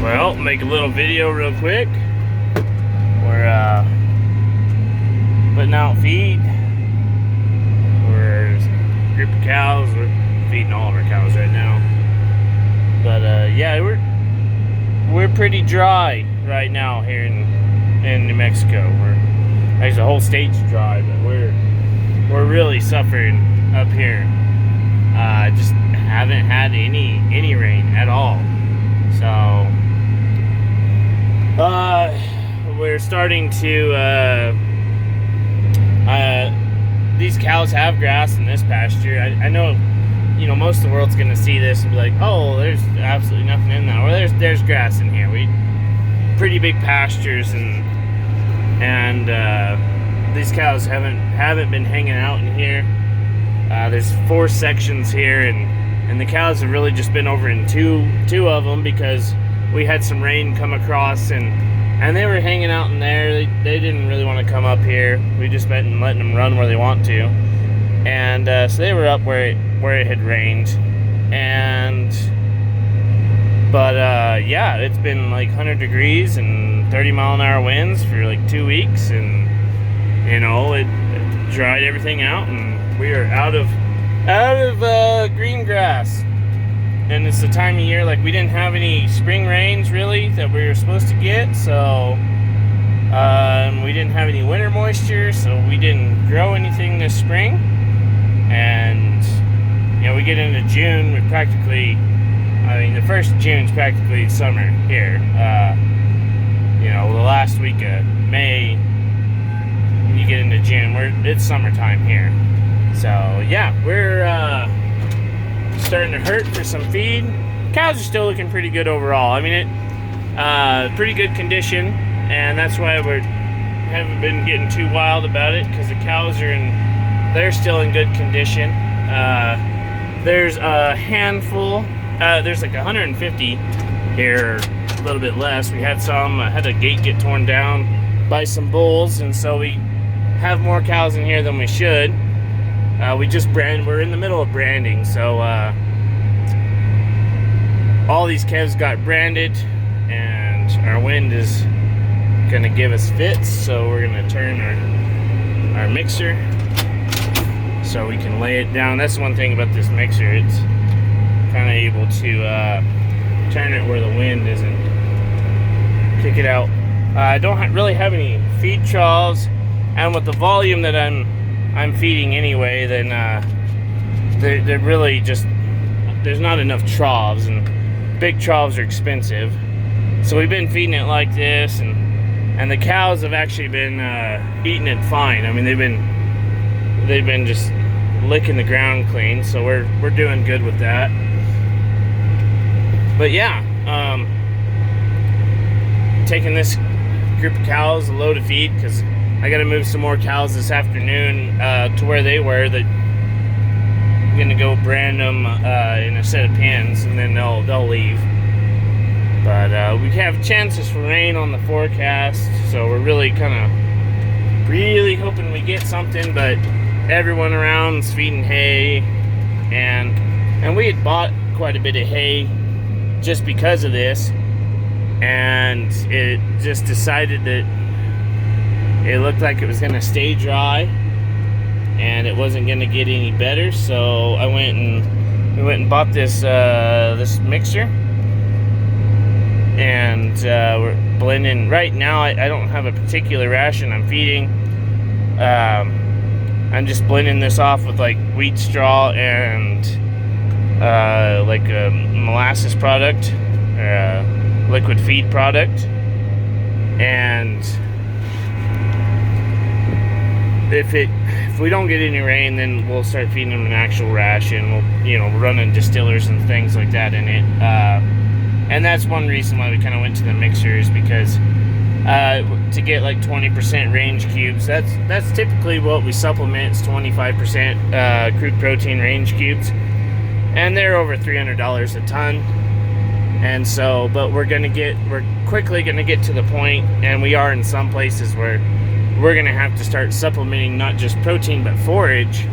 Well, make a little video real quick. We're putting out feed. We're a group of cows. We're feeding all of our cows right now. But yeah, we're pretty dry right now here in New Mexico. Actually, the whole state's dry, but we're really suffering up here. Just haven't had any rain at all. So we're starting to these cows have grass in this pasture. I know, you know, most of the world's gonna see this and be like, oh, there's absolutely nothing in that. Well, there's grass in here. We pretty big pastures, and these cows haven't been hanging out in here. There's 4 sections here, and the cows have really just been over in two of them because we had some rain come across, and they were hanging out in there. They didn't really want to come up here. We just been letting them run where they want to, and so they were up where it had rained, but yeah, it's been like 100 degrees and 30-mile-an-hour winds for like 2 weeks, and you know it dried everything out, and we are out of green grass. And it's the time of year, like, we didn't have any spring rains really that we were supposed to get, so we didn't have any winter moisture, so we didn't grow anything this spring. And you know, we get into June, we practically, I mean, the first June's practically summer here. You know, the last week of May, when you get into June, it's summertime here. So yeah, we're starting to hurt for some feed. Cows are still looking pretty good overall. I mean, pretty good condition, and that's why we haven't been getting too wild about it, because the cows they're still in good condition. There's a handful. There's like 150 here, a little bit less. We had had a gate get torn down by some bulls, and so we have more cows in here than we should. We're in the middle of branding, so all these calves got branded, and our wind is gonna give us fits, so we're gonna turn our mixer so we can lay it down. That's one thing about this mixer, it's kind of able to turn it where the wind isn't kick it out. I don't really have any feed troughs, and with the volume that I'm feeding anyway, then they're really just, there's not enough troughs, and big troughs are expensive. So we've been feeding it like this, and the cows have actually been eating it fine. I mean, they've been just licking the ground clean, so we're doing good with that. But yeah, taking this group of cows a load of feed, because I got to move some more cows this afternoon to where they were. That I'm gonna go brand them in a set of pens, and then they'll leave. But we have chances for rain on the forecast, so we're really hoping we get something. But everyone around's feeding hay, and we had bought quite a bit of hay just because of this, and it just decided that it looked like it was going to stay dry and it wasn't going to get any better. So we went and bought this mixer, and we're blending. Right now I don't have a particular ration I'm feeding. I'm just blending this off with like wheat straw and like a molasses product, or a liquid feed product. And if we don't get any rain, then we'll start feeding them an actual ration. We'll, you know, running distillers and things like that in it. And that's one reason why we kind of went to the mixers, because to get like 20% range cubes, that's typically what we supplement. It's 25% crude protein range cubes, and they're over $300 a ton. And so, but we're quickly gonna get to the point, and we are in some places where we're gonna have to start supplementing not just protein but forage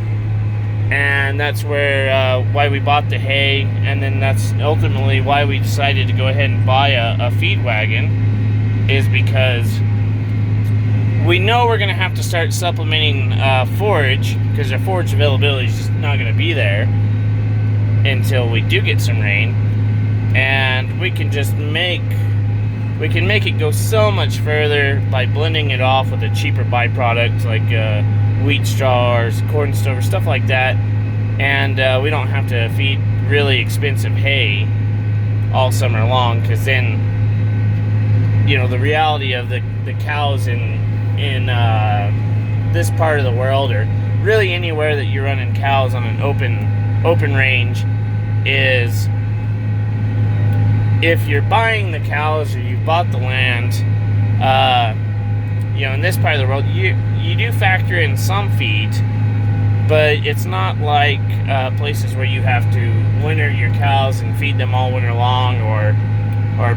and that's where why we bought the hay, and then that's ultimately why we decided to go ahead and buy a feed wagon, is because we know we're going to have to start supplementing forage, because our forage availability is just not going to be there until we do get some rain, and we can make it go so much further by blending it off with a cheaper byproduct like wheat straw or corn stover, stuff like that, and we don't have to feed really expensive hay all summer long, because then, you know, the reality of the cows in this part of the world, or really anywhere that you're running cows on an open range, is if you're buying the cows or you've bought the land, you know, in this part of the world, you do factor in some feed, but it's not like places where you have to winter your cows and feed them all winter long, or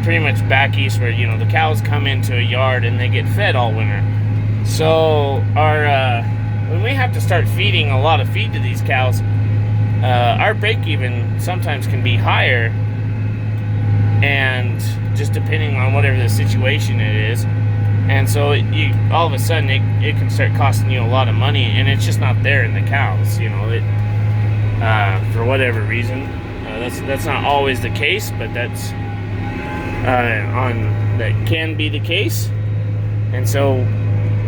pretty much back east where, you know, the cows come into a yard and they get fed all winter. So when we have to start feeding a lot of feed to these cows, our break even sometimes can be higher, and just depending on whatever the situation it is. And so all of a sudden it can start costing you a lot of money, and it's just not there in the cows, you know, for whatever reason. That's not always the case, but that can be the case. And so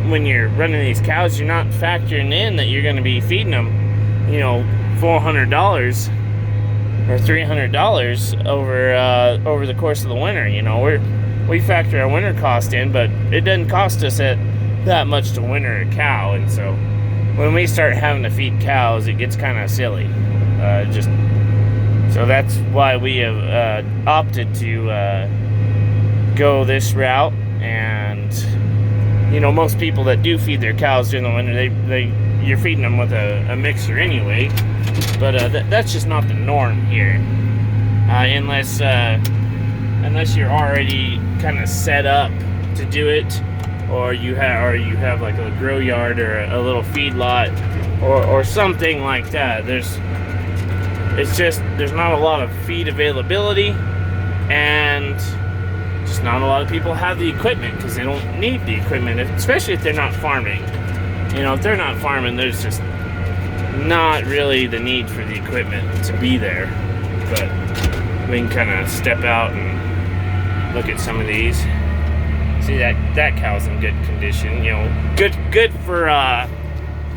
when you're running these cows, you're not factoring in that you're going to be feeding them, you know, $400 or $300 over the course of the winter. You know, we factor our winter cost in, but it doesn't cost us that much to winter a cow. And so when we start having to feed cows, it gets kind of silly. So that's why we have opted to go this route. And you know, most people that do feed their cows during the winter, you're feeding them with a mixer anyway. But that's just not the norm here, unless you're already kind of set up to do it, or you have like a grow yard or a little feed lot or something like that. There's not a lot of feed availability, and just not a lot of people have the equipment, because they don't need the equipment, especially if they're not farming. You know, if they're not farming, there's just not really the need for the equipment to be there. But we can kind of step out and look at some of these. See, that cow's in good condition. You know, good for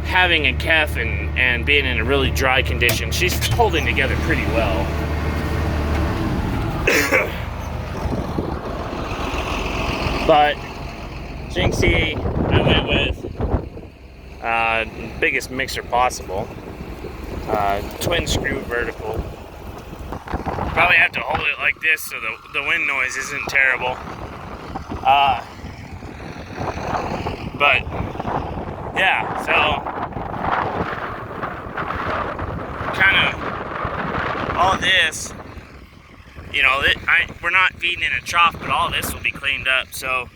having a calf and being in a really dry condition. She's holding together pretty well. But as you can see, I went with biggest mixer possible, twin screw vertical. Probably have to hold it like this so the wind noise isn't terrible. But yeah, so kind of all this, you know, we're not feeding in a trough, but all this will be cleaned up. So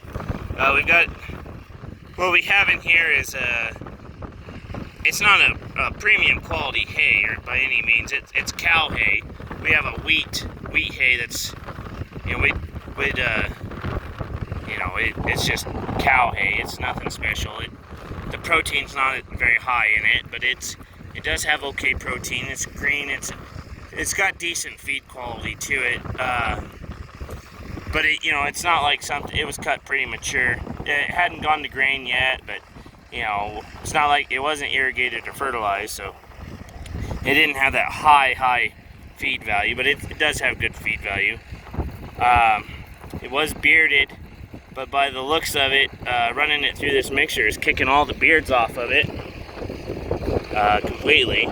we got, what we have in here is it's not a premium quality hay or by any means. It's cow hay. We have a wheat hay that's, you know, it's just cow hay. It's nothing special. The protein's not very high in it, but it does have okay protein. It's green. It's got decent feed quality to it. But it's not like something. It was cut pretty mature. It hadn't gone to grain yet, but you know, it's not like it wasn't irrigated or fertilized, so it didn't have that high feed value. But it does have good feed value. It was bearded, but by the looks of it, running it through this mixer is kicking all the beards off of it completely.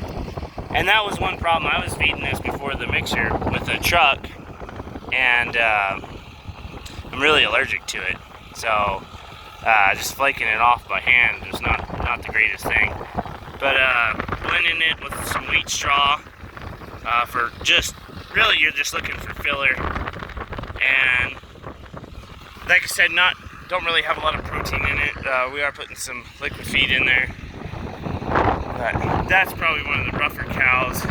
And that was one problem. I was feeding this before the mixer with a truck, and I'm really allergic to it. So just flaking it off by hand was not the greatest thing. But blending it with some wheat straw for just, really you're just looking for filler. And like I said, don't really have a lot of protein in it. We are putting some liquid feed in there. But that's probably one of the rougher cows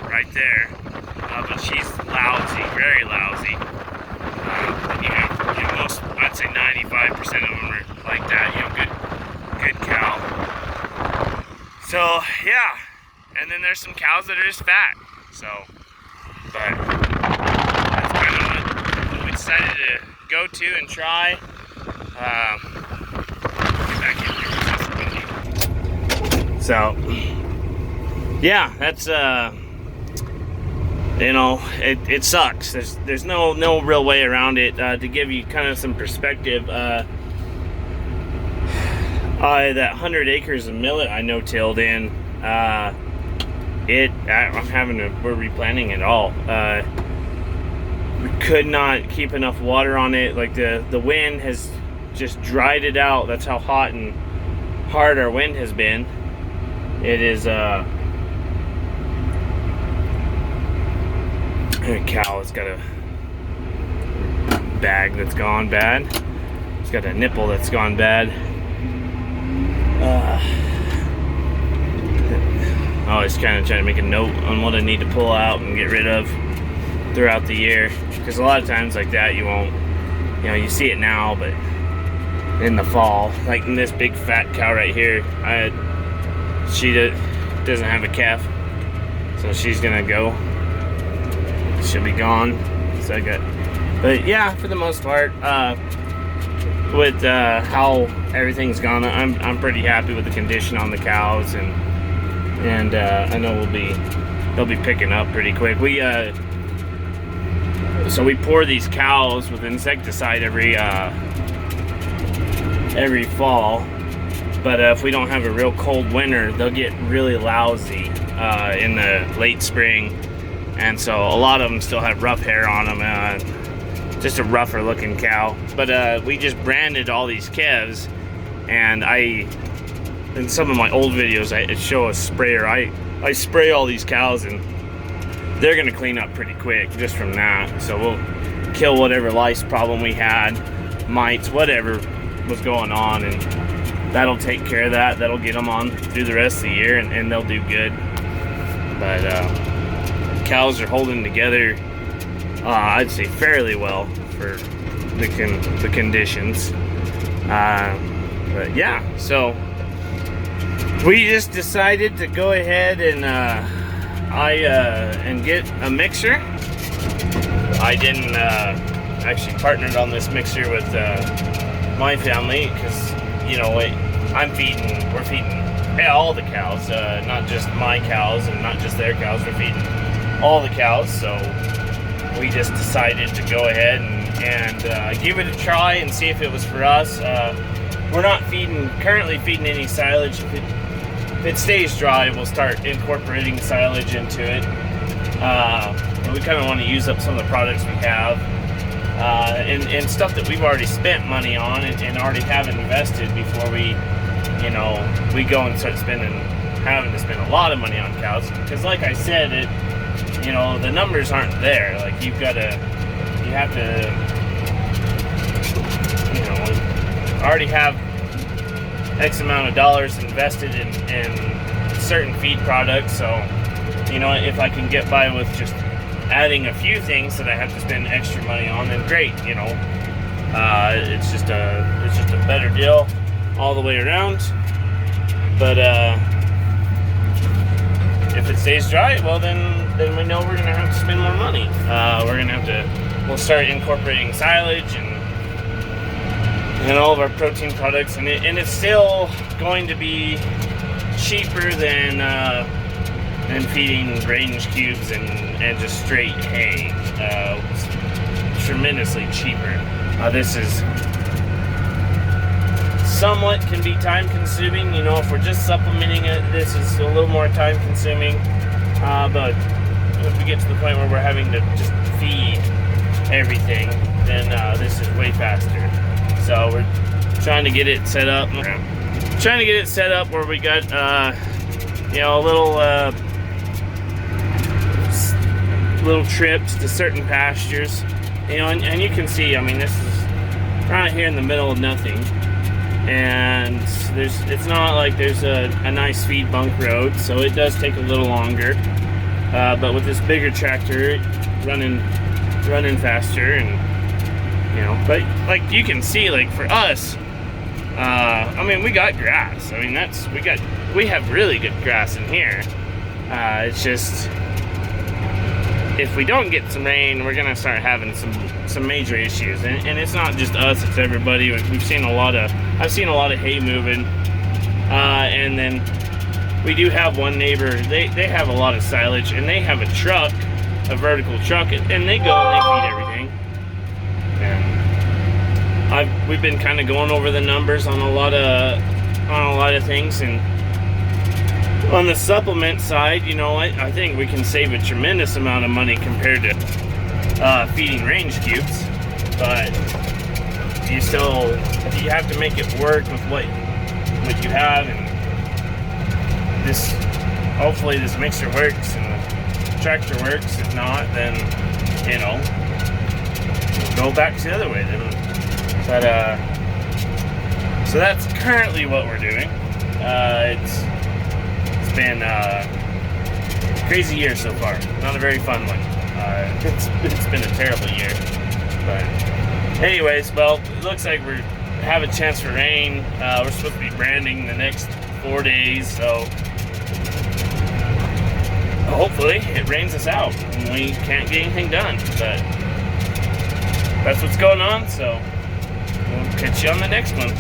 right there. But she's lousy, very lousy. Most, I'd say 95% of them are like that, good cow. So, yeah. And then there's some cows that are just fat. So, but that's kind of what we decided to go to and try. Get back in here. So, yeah, that's it sucks. There's no real way around it. To give you kind of some perspective, that 100 acres of millet I no-tilled in, we're replanting it all. We could not keep enough water on it. Like the wind has just dried it out. That's how hot and hard our wind has been. It is a cow. It's got a bag that's gone bad. It's got a nipple that's gone bad. Always kind of trying to make a note on what I need to pull out and get rid of throughout the year, because a lot of times like that you won't, you see it now, but in the fall, like in this big fat cow right here, she doesn't have a calf, so she's gonna go. She'll be gone. So but yeah, for the most part, with how everything's gone, I'm pretty happy with the condition on the cows, and I know they'll be picking up pretty quick. So we pour these cows with insecticide every fall, but if we don't have a real cold winter, they'll get really lousy in the late spring, and so a lot of them still have rough hair on them. Just a rougher looking cow. But we just branded all these calves, and in some of my old videos I show a sprayer. I spray all these cows, and they're gonna clean up pretty quick just from that. So we'll kill whatever lice problem we had, mites, whatever was going on, and that'll take care of that. That'll get them on through the rest of the year, and they'll do good. But cows are holding together, I'd say fairly well for the conditions. But yeah, so we just decided to go ahead and and get a mixer. I didn't actually partnered on this mixer with my family, because we're feeding all the cows, not just my cows and not just their cows. We're feeding all the cows, so we just decided to go ahead and give it a try and see if it was for us. We're not currently feeding any silage. If it stays dry, we'll start incorporating silage into it. But we kind of want to use up some of the products we have, and stuff that we've already spent money on and already have invested before we go and start having to spend a lot of money on cows. Because like I said, the numbers aren't there. Like you have to already have X amount of dollars invested in certain feed products. So if I can get by with just adding a few things that I have to spend extra money on, then great. It's just a better deal all the way around. But if it stays dry, well then we know we're gonna have to spend more money. We'll start incorporating silage and all of our protein products, and it's still going to be cheaper than feeding range cubes and just straight hay. Tremendously cheaper. This is somewhat can be time consuming. If we're just supplementing it, this is a little more time consuming. But if we get to the point where we're having to just feed everything, then this is way faster. So we're trying to get it set up. Where we got little trips to certain pastures. And you can see, this is right here in the middle of nothing. and it's not like there's a nice speed bunk road, so it does take a little longer. But with this bigger tractor, running faster, and but like you can see, like for us, I mean, we got grass. I mean, we have really good grass in here. It's just, if we don't get some rain, we're gonna start having some major issues, and it's not just us; it's everybody. I've seen a lot of hay moving, and then we do have one neighbor. They have a lot of silage, and they have a truck, a vertical truck, and they go and they feed everything. And we've been kind of going over the numbers on a lot of things, and on the supplement side, I think we can save a tremendous amount of money compared to feeding range cubes, but you have to make it work with what you have, and hopefully this mixer works and the tractor works. If not, then we'll go back to the other way then. But so that's currently what we're doing. It's been a crazy year so far. Not a very fun one. It's been a terrible year. But anyways, well, it looks like we have a chance for rain. We're supposed to be branding the next 4 days, so hopefully it rains us out and we can't get anything done. But that's what's going on, so we'll catch you on the next one.